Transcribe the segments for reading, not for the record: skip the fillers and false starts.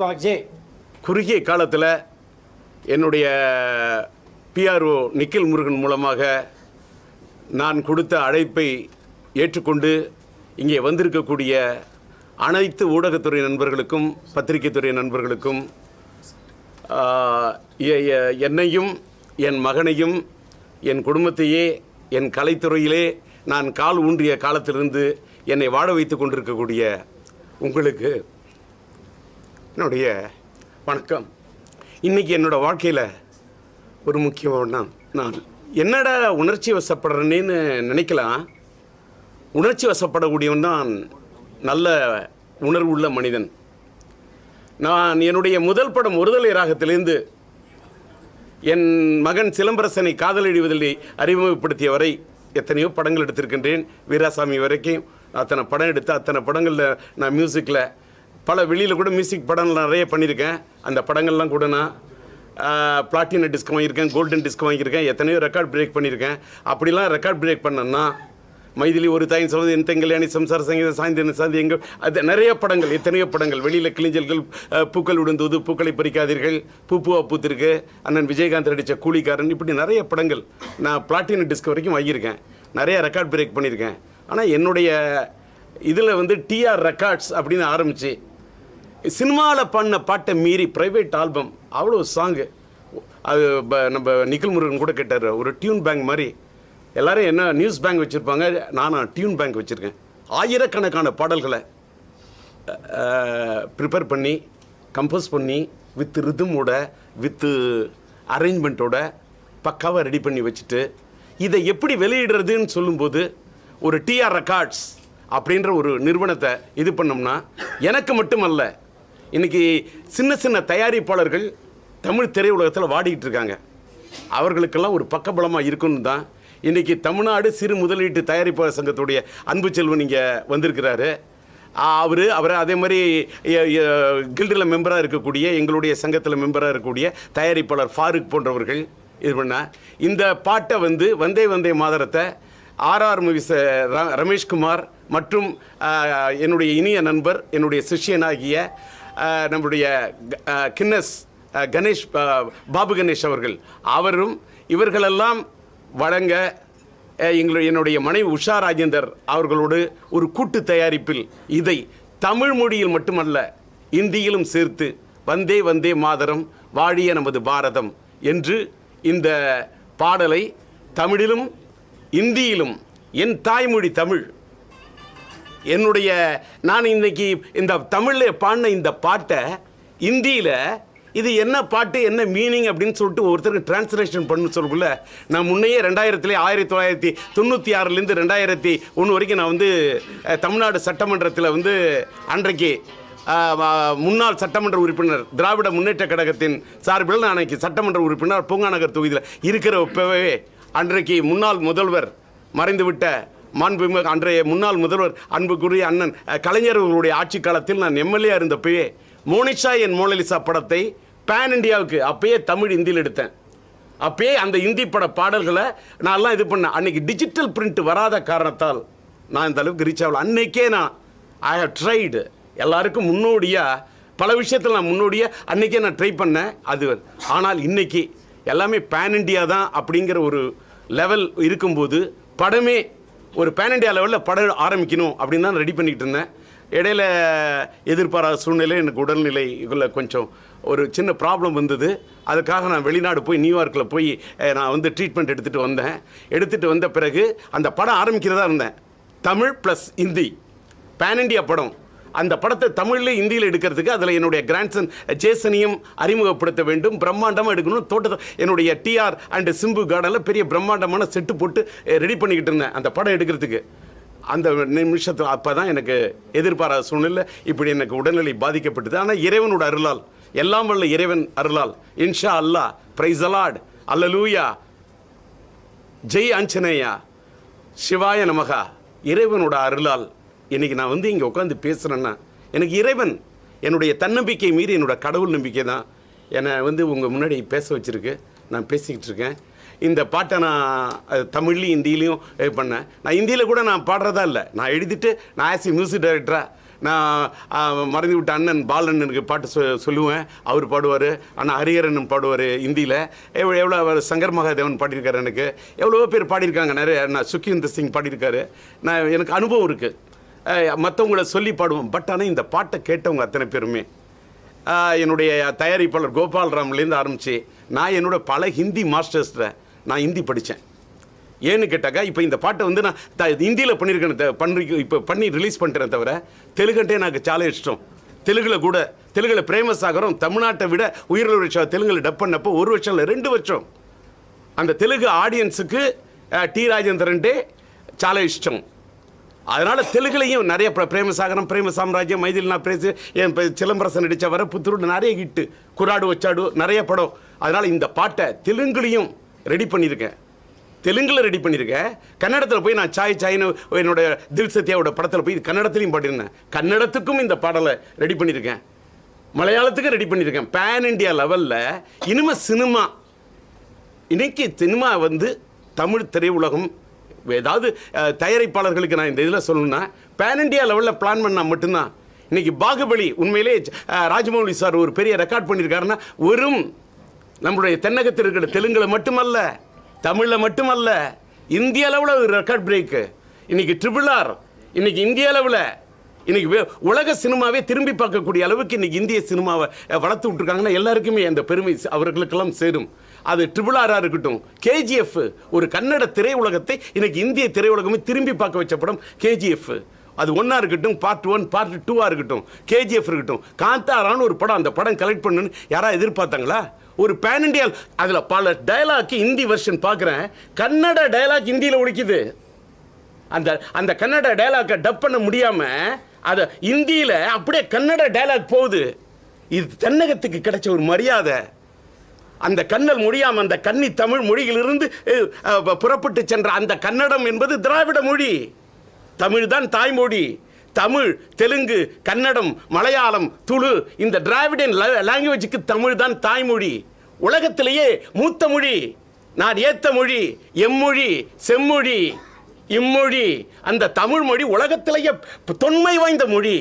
குறுகிய காலத்தில் என்னுடைய பிஆர்ஓ நிக்கில் முருகன் மூலமாக நான் கொடுத்த அழைப்பை ஏற்றுக்கொண்டு இங்கே வந்திருக்கக்கூடிய அனைத்து ஊடகத்துறை நண்பர்களுக்கும் பத்திரிகைத்துறை நண்பர்களுக்கும் என்னையும் என் மகனையும் என் குடும்பத்தையே என் கலைத்துறையிலே நான் கால் ஊன்றிய காலத்திலிருந்து என்னை வாழ வைத்து கொண்டிருக்கக்கூடிய உங்களுக்கு என்னுடைய வணக்கம். இன்றைக்கி என்னோடய வாழ்க்கையில் ஒரு முக்கியமான நான் என்னடா உணர்ச்சி வசப்படுறேன்னு நினைக்கலாம். உணர்ச்சி வசப்படக்கூடியவன் தான் நல்ல உணர்வுள்ள மனிதன். நான் என்னுடைய முதல் படம் ஒருதலை ராகத்திலிருந்து என் மகன் சிலம்பரசனை காதலழிவதில்லை அறிமுகப்படுத்திய வரை எத்தனையோ படங்கள் எடுத்திருக்கின்றேன். வீராசாமி வரைக்கும் அத்தனை படம் எடுத்து அத்தனை படங்களில் நான் மியூசிக்கில் பல வெளியில் கூட மியூசிக் படம் நிறைய பண்ணியிருக்கேன். அந்த படங்கள்லாம் கூட நான் பிளாட்டினம் டிஸ்க் வாங்கியிருக்கேன், கோல்டன் டிஸ்க் வாங்கியிருக்கேன், எத்தனையோ ரெக்கார்ட் பிரேக் பண்ணியிருக்கேன். அப்படிலாம் ரெக்கார்ட் பிரேக் பண்ணேன்னா மைதிலி ஒரு தாயின் சொல்வது என் தெங்கல்யாணி சம்சார சங்கீதம் சாய்ந்த சாந்தி எங்கள் அது நிறைய படங்கள், எத்தனையோ படங்கள் வெளியில் கிளிஞ்சல்கள், பூக்கள் விடுந்தது, பூக்களை பறிக்காதீர்கள், பூவா பூத்திருக்கு, அண்ணன் விஜயகாந்த் நடித்த கூலிக்காரன், இப்படி நிறைய படங்கள் நான் பிளாட்டினம் டிஸ்க் வரைக்கும் வாங்கியிருக்கேன். நிறைய ரெக்கார்ட் பிரேக் பண்ணியிருக்கேன். ஆனால் என்னுடைய இதில் டிஆர் ரெக்கார்ட்ஸ் அப்படின்னு ஆரம்பித்து சினிமாவில் பண்ண பாட்டை மீறி ப்ரைவேட் ஆல்பம் அவ்வளோ சாங்கு. அது நம்ம நிக்கில் முருகன் கூட கேட்டார், ஒரு டியூன் பேங்க் மாதிரி. எல்லோரும் என்ன நியூஸ் பேங்க் வச்சுருப்பாங்க, நானும் டியூன் பேங்க் வச்சுருக்கேன். ஆயிரக்கணக்கான பாடல்களை ப்ரிப்பேர் பண்ணி கம்போஸ் பண்ணி வித் ரிதமோட வித்து அரேஞ்ச்மெண்ட்டோட பக்காவாக ரெடி பண்ணி வச்சுட்டு இதை எப்படி வெளியிடுறதுன்னு சொல்லும்போது ஒரு டிஆர் ரெக்கார்ட்ஸ் அப்படின்ற ஒரு நிறுவனத்தை இது பண்ணோம்னா எனக்கு மட்டுமல்ல, இன்றைக்கி சின்ன சின்ன தயாரிப்பாளர்கள் தமிழ் திரையுலகத்தில் வாடிக்கிட்டு இருக்காங்க. அவர்களுக்கெல்லாம் ஒரு பக்கபலமாக இருக்குன்னு தான் இன்றைக்கி தமிழ்நாடு சிறு முதலீட்டு தயாரிப்பாளர் சங்கத்துடைய அன்பு செல்வன் இங்கே வந்திருக்கிறாரு. அவரை அதே மாதிரி கில்டில் மெம்பராக இருக்கக்கூடிய எங்களுடைய சங்கத்தில் மெம்பராக இருக்கக்கூடிய தயாரிப்பாளர் ஃபாரூக் போன்றவர்கள் இது பண்ணால் இந்த பாட்டை வந்தே வந்தே மாதரத்தை ஆர்ஆர் மூவிஸ் ரமேஷ்குமார் மற்றும் என்னுடைய இனிய நண்பர் என்னுடைய சிஷ்யனாகிய நம்முடைய கின்னஸ் கணேஷ் பாபு கணேஷ் அவரும் இவர்களெல்லாம் வழங்க என்னுடைய மனைவி உஷா ராஜேந்தர் அவர்களோடு ஒரு கூட்டு தயாரிப்பில் இதை தமிழ் மொழியில் மட்டுமல்ல இந்தியிலும் சேர்த்து வந்தே வந்தே மாதரம் வாழிய நமது பாரதம் என்று இந்த பாடலை தமிழிலும் இந்தியிலும் என் தாய்மொழி தமிழ் நான் இன்னைக்கு இந்த தமிழில் பாடின இந்த பாட்டை இந்தியில் இது என்ன பாட்டு என்ன மீனிங் அப்படின்னு சொல்லிட்டு ஒருத்தருக்கு டிரான்ஸ்லேஷன் பண்ணு சொல்லக்குள்ள நான் முன்னையே 1996 2001 வரைக்கும் நான் தமிழ்நாடு சட்டமன்றத்தில் அன்றைக்கு முன்னாள் சட்டமன்ற உறுப்பினர் திராவிட முன்னேற்ற கழகத்தின் சார்பில் நான் அன்றைக்கி சட்டமன்ற உறுப்பினர் பூங்காநகர் தொகுதியில் இருக்கிறப்பவே அன்றைக்கு முன்னாள் முதல்வர் மறைந்துவிட்ட மாண்புமிகு அன்றைய முன்னாள் முதல்வர் அன்புக்குரிய அண்ணன் கலைஞர் அவர்களுடைய ஆட்சி காலத்தில் நான் எம்எல்ஏ இருந்தப்பவே மோனிஷா என் மோனலிசா படத்தை பேன் இண்டியாவுக்கு அப்பயே தமிழ் இந்தியில் எடுத்தேன். அப்பயே அந்த இந்தி பட பாடல்களை நான்லாம் இது பண்ணேன். அன்றைக்கி டிஜிட்டல் பிரிண்ட் வராத காரணத்தால் நான் இந்த அளவுக்கு ரீச் ஆகல. அன்றைக்கே ஐ ஹவ் ட்ரைடு எல்லாருக்கும் முன்னோடியாக பல விஷயத்தில் நான் முன்னோடியாக அன்றைக்கே நான் ட்ரை பண்ணேன். ஆனால் இன்றைக்கி எல்லாமே பேன் இண்டியா தான் அப்படிங்கிற ஒரு லெவல் இருக்கும்போது படமே ஒரு பேன் இண்டியா லெவலில் படம் ஆரம்பிக்கணும் அப்படின்னு தான் ரெடி பண்ணிக்கிட்டு இருந்தேன். இடையில எதிர்பாராத சூழ்நிலை எனக்கு உடல்நிலைக்குள்ள கொஞ்சம் ஒரு சின்ன ப்ராப்ளம் வந்தது. அதுக்காக நான் வெளிநாடு போய் நியூயார்க்கில் போய் நான் ட்ரீட்மெண்ட் எடுத்துகிட்டு வந்த பிறகு அந்த படம் ஆரம்பிக்கிறதா இருந்தேன். Tamil plus Hindi pan India படம். அந்த படத்தை தமிழில் இந்தியில் எடுக்கிறதுக்கு அதில் என்னுடைய கிராண்ட்சன் ஜேசனையும் அறிமுகப்படுத்த வேண்டும், பிரம்மாண்டமாக எடுக்கணும். தோட்டத்தை என்னுடைய டிஆர் அண்ட் சிம்பு கார்டனில் பெரிய பிரம்மாண்டமான செட்டு போட்டு ரெடி பண்ணிக்கிட்டு இருந்தேன் அந்த படம் எடுக்கிறதுக்கு. அந்த நிமிஷத்தில் அப்போ தான் எனக்கு எதிர்பாராத சூழ்நிலை இப்படி எனக்கு உடல்நிலை பாதிக்கப்பட்டது. ஆனால் இறைவனோட அருளால், எல்லாம் வல்ல இறைவன் அருளால், இன்ஷா அல்லாஹ், பிரைஸ் அலாட், அல்லலூயா, ஜெய் ஆஞ்சநேயா, சிவாய நமகா, இறைவனோட அருளால் இன்றைக்கி நான் இங்கே உட்காந்து பேசுகிறேன்னா எனக்கு இறைவன் என்னுடைய தன்னம்பிக்கை மீறி என்னோட கடவுள் நம்பிக்கை தான் என்னை உங்கள் முன்னாடி பேச வச்சுருக்கு. நான் பேசிக்கிட்டு இருக்கேன். இந்த பாட்டை நான் தமிழ்லையும் இந்தியிலையும் பண்ணேன். நான் இந்தியில் கூட நான் பாடுறதா இல்லை, நான் எழுதிட்டு நான் ஆஸ் மியூசிக் டைரக்டராக நான் மறந்து விட்ட அண்ணன் பாலண்ணனுக்கு பாட்டு சொல்லுவேன், அவர் பாடுவார். அண்ணன் ஹரிஹரன் பாடுவார் ஹிந்தியில். எவ்வளோ சங்கர் மகாதேவன் பாடியிருக்காரு, எனக்கு எவ்வளோ பேர் பாடியிருக்காங்க, நிறைய. நான் சுக்கிந்தர் சிங் பாடியிருக்காரு. எனக்கு அனுபவம் இருக்குது, மற்றவங்கள சொல்லி பாடுவோம். பட் ஆனால் இந்த பாட்டை கேட்டவங்க அத்தனை பேருமே என்னுடைய தயாரிப்பாளர் கோபால் ராம்லேருந்து ஆரம்பித்து நான் என்னோட பல ஹிந்தி மாஸ்டர்ஸில் நான் ஹிந்தி படித்தேன். ஏன்னு கேட்டாக்கா, இப்போ இந்த பாட்டை வந்து நான் ஹிந்தியில் பண்ணியிருக்கேன், இப்போ பண்ணி ரிலீஸ் பண்ணிட்டேன். தவிர தெலுங்குன்ட்டே எனக்கு சாலை இஷ்டம். தெலுங்கில் பிரேமசாகரம் தமிழ்நாட்டை விட உயிரிழந்த வருஷம் தெலுங்கில் டப் பண்ணப்போ 1 வருஷம் இல்லை 2 வருஷம் அந்த தெலுங்கு ஆடியன்ஸுக்கு டி ராஜேந்திரன்ட்டே சாலை இஷ்டம். அதனால் தெலுங்குலையும் நிறைய பிரேமசாகரம், பிரேம சாம்ராஜ்யம், மைதில் நான் பேசு, என் சிலம்பரசன் நடித்த வர புத்தூர் நிறைய ஹிட்டு, குராடு வச்சாடு நிறைய படம். அதனால் இந்த பாட்டை தெலுங்குலையும் ரெடி பண்ணியிருக்கேன், தெலுங்கில் ரெடி பண்ணியிருக்கேன். கன்னடத்தில் போய் நான் சாய் சாய்னு என்னோட தில் சத்யாவோட படத்தில் போய் கன்னடத்துலையும் பாடிருந்தேன். கன்னடத்துக்கும் இந்த பாடலை ரெடி பண்ணியிருக்கேன், மலையாளத்துக்கும் ரெடி பண்ணியிருக்கேன். பேன் இண்டியா லெவலில் இனிமேல் இன்னைக்கு சினிமா வந்து தமிழ் திரையுலகம் ஏதாவது தயாரிப்பாளர்களுக்கு நான் இந்த இதில் சொல்லணும்னா பேன் இண்டியா லெவலில் பிளான் பண்ணால் மட்டும்தான். இன்றைக்கி பாகுபலி உண்மையிலே ராஜமௌலி சார் ஒரு பெரிய ரெக்கார்ட் பண்ணியிருக்காருன்னா, வெறும் நம்மளுடைய தென்னகத்தில் இருக்கிற தெலுங்கில் மட்டுமல்ல, தமிழில் மட்டுமல்ல, இந்திய அளவில் ஒரு ரெக்கார்ட் பிரேக்கு. இன்றைக்கி RRR இன்றைக்கி இந்திய அளவில் இன்றைக்கி உலக சினிமாவே திரும்பி பார்க்கக்கூடிய அளவுக்கு இன்றைக்கி இந்திய சினிமாவை வளர்த்து விட்ருக்காங்கன்னா எல்லாருக்குமே அந்த பெருமை அவர்களுக்கெல்லாம் சேரும். அது RRR இருக்கட்டும், KGF ஒரு கன்னட திரையுலகத்தை இன்னைக்கு இந்திய திரையுலகமே திரும்பி பார்க்க வச்ச படம் KGF. அது 1 இருக்கட்டும், பார்ட் 1 பார்ட் 2 இருக்கட்டும், KGF இருக்கட்டும். காந்தாரான்னு ஒரு படம், அந்த படம் கலெக்ட் பண்ணுன்னு யாராவது எதிர்பார்த்தாங்களா? ஒரு பேன் இண்டியா, அதில் பல டயலாக் ஹிந்தி வெர்ஷன் பார்க்குறேன், கன்னட டயலாக் ஹிந்தியில் ஒழிக்குது. அந்த கன்னட டயலாக்கை டப் பண்ண முடியாமல் அதை ஹிந்தியில் அப்படியே கன்னட டயலாக் போகுது. இது தென்னகத்துக்கு கிடைச்ச ஒரு மரியாதை. அந்த கன்னல் மொழியாம் அந்த கன்னி தமிழ் மொழியிலிருந்து புறப்பட்டு சென்ற அந்த கன்னடம் என்பது திராவிட மொழி. தமிழ் தான் தாய்மொழி. தமிழ், தெலுங்கு, கன்னடம், மலையாளம், துளு, இந்த டிராவிடன் லாங்குவேஜுக்கு தமிழ் தான் தாய்மொழி. உலகத்திலேயே மூத்த மொழி, நான் ஏத்த மொழி, எம்மொழி, செம்மொழி, இம்மொழி. அந்த தமிழ் மொழி உலகத்திலேயே தொன்மை வாய்ந்த மொழி.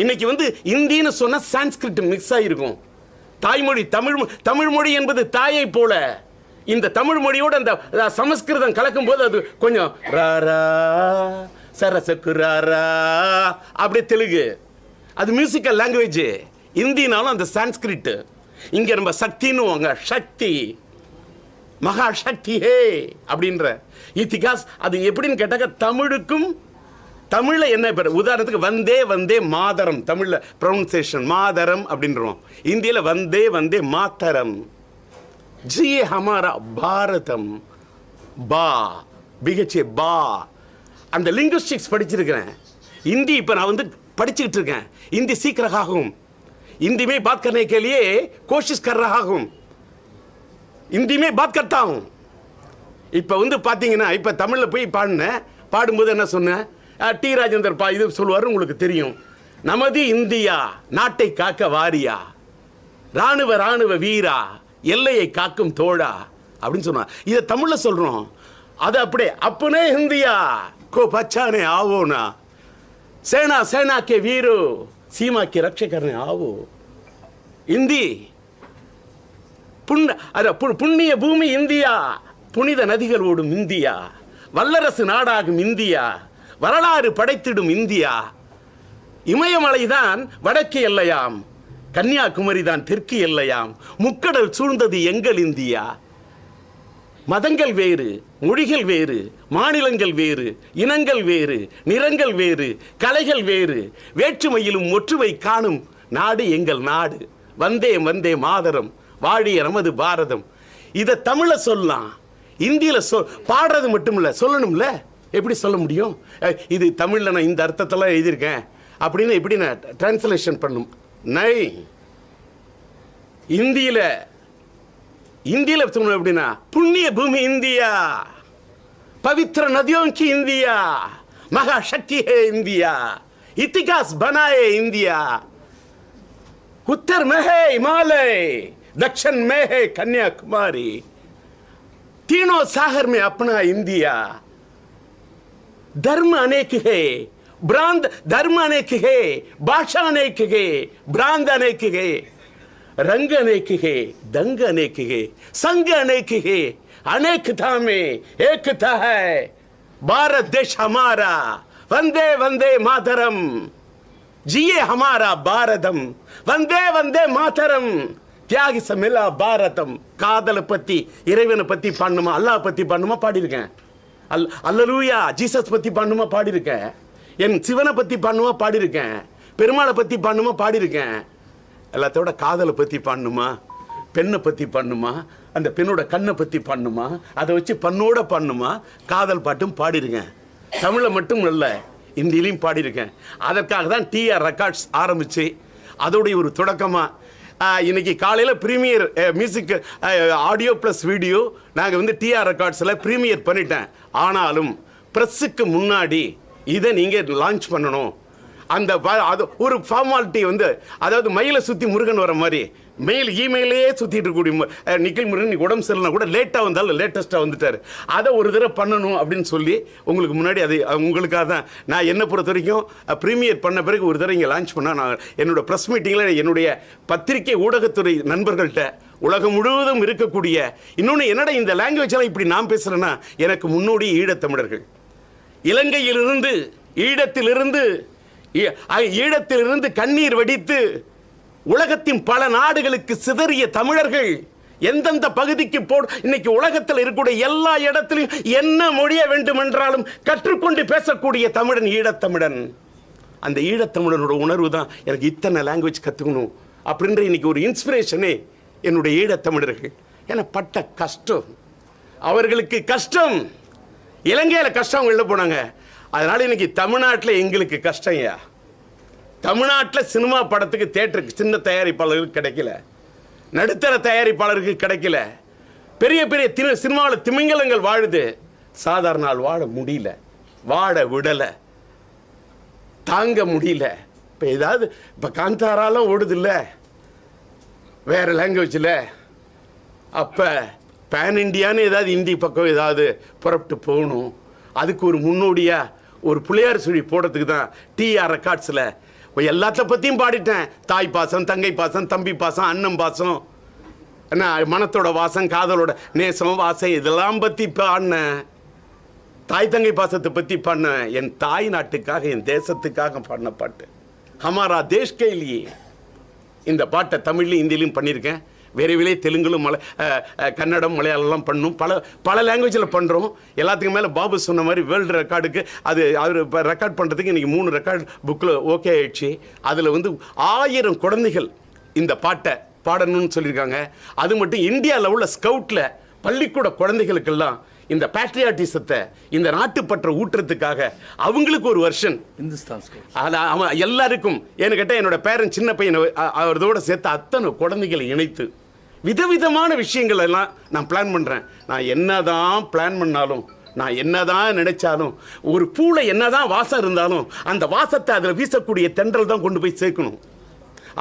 இன்னைக்கு வந்து இந்தின்னு சொன்ன சான்ஸ்கிரிட் மிக்ஸ் ஆகிருக்கும். தாய்மொழி தமிழ் மொழி என்பது தாயை போல. இந்த தமிழ் மொழியோடு அந்த சமஸ்கிருதம் கலக்கும் போது அது கொஞ்சம் ராரா சரசகுராரா அப்படியே தெலுங்கு. அது மியூசிக்கல் லாங்குவேஜ். இந்தினாலும் அந்த சான்ஸ்கிரிட். இங்கே நம்ம சக்தின்னு சக்தி, மகா சக்தி ஹே அப்படின்ற இத்திகாஸ். அது எப்படின்னு கேட்டாக்க தமிழுக்கும், தமிழில் என்ன பேர், உதாரணத்துக்கு வந்தே வந்தே மாதரம், தமிழில் ப்ரொனன்சியேஷன் மாதரம் அப்படின்றோம், இந்தியில் வந்தே வந்தே மாத்தரம். ஜியே ஹமாரா பாரதம், பா பிகச்சே பா. அந்த லிங்குஸ்டிக்ஸ் படிச்சிருக்கிறேன். हिंदी இப்போ நான் வந்து படிச்சுக்கிட்டு இருக்கேன். हिंदी सीख रहा हूँ, हिंदी में बात करने के लिए कोशिश कर रहा हूँ, हिंदी में बात करता हूँ. இப்போ வந்து பார்த்தீங்கன்னா இப்போ தமிழில் போய் பாடும்போது என்ன சொன்னேன், டி ராஜேந்தர் இது சொல்லுவார், உங்களுக்கு தெரியும். நமது இந்தியா நாட்டை காக்க வாரியா, ராணுவ வீரா, எல்லையை காக்கும் தோழா அப்படின்னு சொன்னா. இதை தமிழில் சொல்கிறோம். அது அப்படியே அப்பனே இந்தியா को बचाने आओ ना, सेना के वीरो सीमा की रक्षा करने आओ. हिंदी புண்ணிய பூமி இந்தியா, புனித நதிகள் ஓடும் இந்தியா, வல்லரசு நாடாகும் இந்தியா, வரலாறு படைத்திடும் இந்தியா. இமயமலை தான் வடக்கு எல்லையாம், கன்னியாகுமரி தான் தெற்கு எல்லையாம், முக்கடல் சூழ்ந்தது எங்கள் இந்தியா. மதங்கள் வேறு, மொழிகள் வேறு, மாநிலங்கள் வேறு, இனங்கள் வேறு, நிறங்கள் வேறு, கலைகள் வேறு, வேற்றுமையிலும் ஒற்றுமை காணும் நாடு எங்கள் நாடு. வந்தே வந்தே மாதரம், வாழிய நமது பாரதம். இதை தமிழில் சொல்லலாம், இந்தியில் பாடுறது மட்டும் இல்லை, சொல்லணும்ல. எப்படி சொல்ல முடியும்? இது தமிழில் நான் இந்த அர்த்தத்தெல்லாம் எழுதியிருக்கேன் அப்படின்னு எப்படி நான் டிரான்ஸ்லேஷன் பண்ணும்? நை, இந்தியில் சொல்லணும் எப்படின்னா, புண்ணிய பூமி இந்தியா, पवित्र नदियों की इंडिया, महाशक्ति है इंडिया, इतिहास बनाए इंडिया. उत्तर में है हिमालय, दक्षिण में है कन्याकुमारी, तीनों सागर में अपना इंडिया. धर्म अनेक है, भ्रांत धर्म अनेक है, भाषा अनेक है, भ्रांत अनेक है, रंग अनेक है, दंग अनेक है, संग अनेक है, अनेकता में एकता है, भारत देश हमारा, वंदे वंदे मातरम, जिए हमारा भारतम, वंदे वंदे मातरम, தியாகி சமிலா பாரதம். காதலை பத்தி இறைவனை பத்தி பாடணுமா, அல்லாஹ் பத்தி பாடணுமா பாடியிருக்கேன். அல்லேலூயா ஜீசஸ் பத்தி பாடணுமா பாடியிருக்கேன். என் சிவனை பத்தி பாடணுமா பாடியிருக்கேன். பெருமாளை பத்தி பாடணுமா பாடியிருக்கேன். எல்லாத்தோட காதலை பத்தி பாடணுமா, பெண்ணை பத்தி பாடணுமா, அந்த பெண்ணோட கண்ணை பத்தி பாடணுமா, அதை வச்சு பண்ணோட பாடணுமா, காதல் பாட்டும் பாடியிருக்கேன். தமிழை மட்டும் இல்லை, இந்தியிலையும் பாடியிருக்கேன். அதற்காக தான் டிஆர் ரெக்கார்ட்ஸ் ஆரம்பிச்சு அதோடைய ஒரு தொடக்கமாக இன்னைக்கு காலையில் premier music audio plus video நாங்கள் வந்து டிஆர் ரெக்கார்ட்ஸில் ப்ரீமியர் பண்ணிட்டேன். ஆனாலும் ப்ரெஸ்ஸுக்கு முன்னாடி இதை நீங்கள் லான்ச் பண்ணணும். அந்த அது ஒரு ஃபார்மாலிட்டி வந்து, அதாவது மயிலை சுற்றி முருகன் வர மாதிரி இமெயிலே சுற்றிட்டு இருக்கக்கூடிய நிக்கில் முருகன் இன்னைக்கு உடம்பு சரியில்லைனா கூட லேட்டாக வந்தாலும் லேட்டஸ்ட்டாக வந்துட்டார். அதை ஒரு தடவை பண்ணணும் அப்படின்னு சொல்லி உங்களுக்கு முன்னாடி அது உங்களுக்காக தான். நான் என்னை பொறுத்த வரைக்கும் ப்ரீமியர் பண்ண பிறகு ஒரு தடவை இங்கே லான்ச் பண்ணால் நான் என்னோடய ப்ரெஸ் மீட்டிங்கில் என்னுடைய பத்திரிகை ஊடகத்துறை நண்பர்கள்ட்ட உலகம் முழுவதும் இருக்கக்கூடிய இன்னொன்று என்னடா இந்த லாங்குவேஜெல்லாம் இப்படி நான் பேசுகிறேன்னா, எனக்கு முன்னோடி ஈழத்தமிழர்கள் இலங்கையிலிருந்து ஈழத்திலிருந்து கண்ணீர் வடித்து உலகத்தின் பல நாடுகளுக்கு சிதறிய தமிழர்கள் எந்தெந்த பகுதிக்கு இன்னைக்கு உலகத்தில் இருக்கக்கூடிய எல்லா இடத்திலும் என்ன மொழிய வேண்டுமென்றாலும் கற்றுக்கொண்டு பேசக்கூடிய தமிழன் ஈழத்தமிழன். அந்த ஈழத்தமிழனோட உணர்வு தான் எனக்கு இத்தனை லாங்குவேஜ் கற்றுக்கணும் அப்படின்ற இன்னைக்கு ஒரு இன்ஸ்பிரேஷனே என்னுடைய ஈழத்தமிழர்கள். என பட்ட கஷ்டம், அவர்களுக்கு கஷ்டம், இலங்கையில் கஷ்டம் அவங்க எழுத போனாங்க. அதனால இன்னைக்கு தமிழ்நாட்டில் எங்களுக்கு கஷ்டம்யா. தமிழ்நாட்டில் சினிமா படத்துக்கு தேட்டருக்கு சின்ன தயாரிப்பாளர்களுக்கு கிடைக்கல, நடுத்தர தயாரிப்பாளருக்கு கிடைக்கல, பெரிய பெரிய சினிமாவில் திமிங்கலங்கள் வாழுது, சாதாரண ஆள் வாழ முடியல, வாழ விடலை, தாங்க முடியல. இப்போ ஏதாவது இப்போ காந்தாராலாம் ஓடுது இல்லை வேற லாங்குவேஜில், அப்போ பேன் இண்டியான்னு ஏதாவது இந்தி பக்கம் ஏதாவது புறப்பட்டு போகணும். அதுக்கு ஒரு முன்னோடியாக ஒரு பிள்ளையார் சுழி போடுறதுக்கு தான் டிஆர் ரெக்கார்ட்ஸில் எல்லாத்த பற்றியும் பாடிட்டேன். தாய் பாசம், தங்கை பாசம், தம்பி பாசம், அண்ணன் பாசம், என்ன மனத்தோட வாசம், காதலோட நேசம், வாசம், இதெல்லாம் பற்றி பாடினேன். தாய் தங்கை பாசத்தை பற்றி பாடினேன். என் தாய் நாட்டுக்காக, என் தேசத்துக்காக பாடின பாட்டு ஹமாரா தேஷ் கே லியே. இந்த பாட்டை தமிழ்லையும் இந்தியிலையும் பண்ணியிருக்கேன். விரைவிலே தெலுங்கிலும் கன்னடம், மலையாளம்லாம் பண்ணும். பல லாங்குவேஜில் பண்ணுறோம். எல்லாத்துக்கும் மேலே பாபு சொன்ன மாதிரி வேர்ல்டு ரெக்கார்டுக்கு அவர் இப்போ ரெக்கார்ட் பண்ணுறதுக்கு இன்றைக்கி 3 ரெக்கார்ட் புக்கில் ஓகே ஆயிடுச்சு. அதில் வந்து 1000 குழந்தைகள் இந்த பாட்டை பாடணும்னு சொல்லியிருக்காங்க. அது மட்டும் இந்தியாவில் உள்ள ஸ்கவுட்டில் பள்ளிக்கூட குழந்தைகளுக்கெல்லாம் இந்த பேட்ரியாட்டிசத்தை, இந்த நாட்டுப்பற்ற ஊட்டுறதுக்காக அவங்களுக்கு ஒரு வருஷன் எல்லாருக்கும். ஏன்னு கேட்டால் என்னோட பேரன் சின்ன பையனை அவரோட சேர்த்து அத்தனை குழந்தைகளை இணைத்து விதவிதமான விஷயங்கள் எல்லாம் நான் பிளான் பண்ணுறேன். நான் என்னதான் பிளான் பண்ணாலும், நான் என்னதான் நினைச்சாலும், ஒரு பூளை என்னதான் வாசம் இருந்தாலும் அந்த வாசத்தை அதில் வீசக்கூடிய தென்றல் தான் கொண்டு போய் சேர்க்கணும்.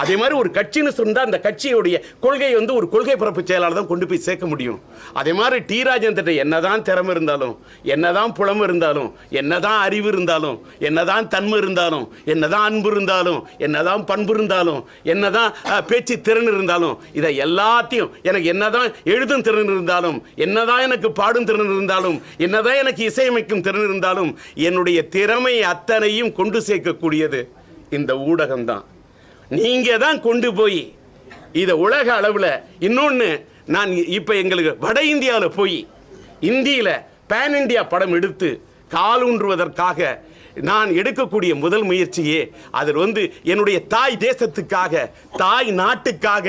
அதே மாதிரி ஒரு கட்சின்னு சொன்னால் அந்த கட்சியுடைய கொள்கையை வந்து ஒரு கொள்கை பரப்பு செயலாளர் தான் கொண்டு போய் சேர்க்க முடியும். அதே மாதிரி டி ராஜேந்திர என்னதான் திறமை இருந்தாலும், என்னதான் புலமை இருந்தாலும், என்னதான் அறிவு இருந்தாலும், என்னதான் தன்மை இருந்தாலும், என்னதான் அன்பு இருந்தாலும், என்னதான் பண்பு இருந்தாலும், என்னதான் பேச்சு திறன் இருந்தாலும், இதை எல்லாத்தையும் எனக்கு என்னதான் எழுதும் திறன் இருந்தாலும், என்னதான் எனக்கு பாடும் திறன் இருந்தாலும், என்னதான் எனக்கு இசையமைக்கும் திறன் இருந்தாலும், என்னுடைய திறமை அத்தனையும் கொண்டு சேர்க்கக்கூடியது இந்த ஊடகம்தான். நீங்கள் தான் கொண்டு போய் இதை உலக அளவில். இன்னொன்று, நான் இப்போ எங்களுக்கு வட இந்தியாவில் போய் இந்தியில் பேன் இண்டியா படம் எடுத்து காலூன்றுவதற்காக நான் எடுக்கக்கூடிய முதல் முயற்சியே அதில் வந்து என்னுடைய தாய் தேசத்துக்காக, தாய் நாட்டுக்காக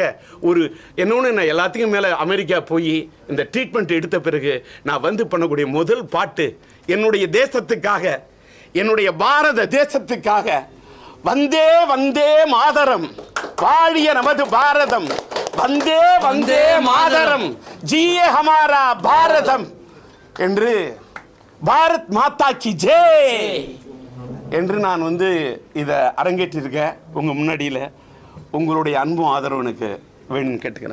ஒரு இன்னொன்று. நான் எல்லாத்துக்கும் மேலே அமெரிக்கா போய் இந்த ட்ரீட்மெண்ட் எடுத்த பிறகு நான் வந்து பண்ணக்கூடிய முதல் பாட்டு என்னுடைய தேசத்துக்காக, என்னுடைய பாரத தேசத்துக்காக, வந்தே வந்தே மாதரம், வாழிய நமது பாரதம், வந்தே வந்தே மாதரம், ஜியே ஹமாரா பாரதம் என்று, பாரத் மாதா கி ஜெய் என்று நான் வந்து இதை அரங்கேற்றிருக்கேன் உங்கள் முன்னாடியில். உங்களுடைய அன்பும் ஆதரவு எனக்கு வேணும்னு கேட்டுக்கிறேன்.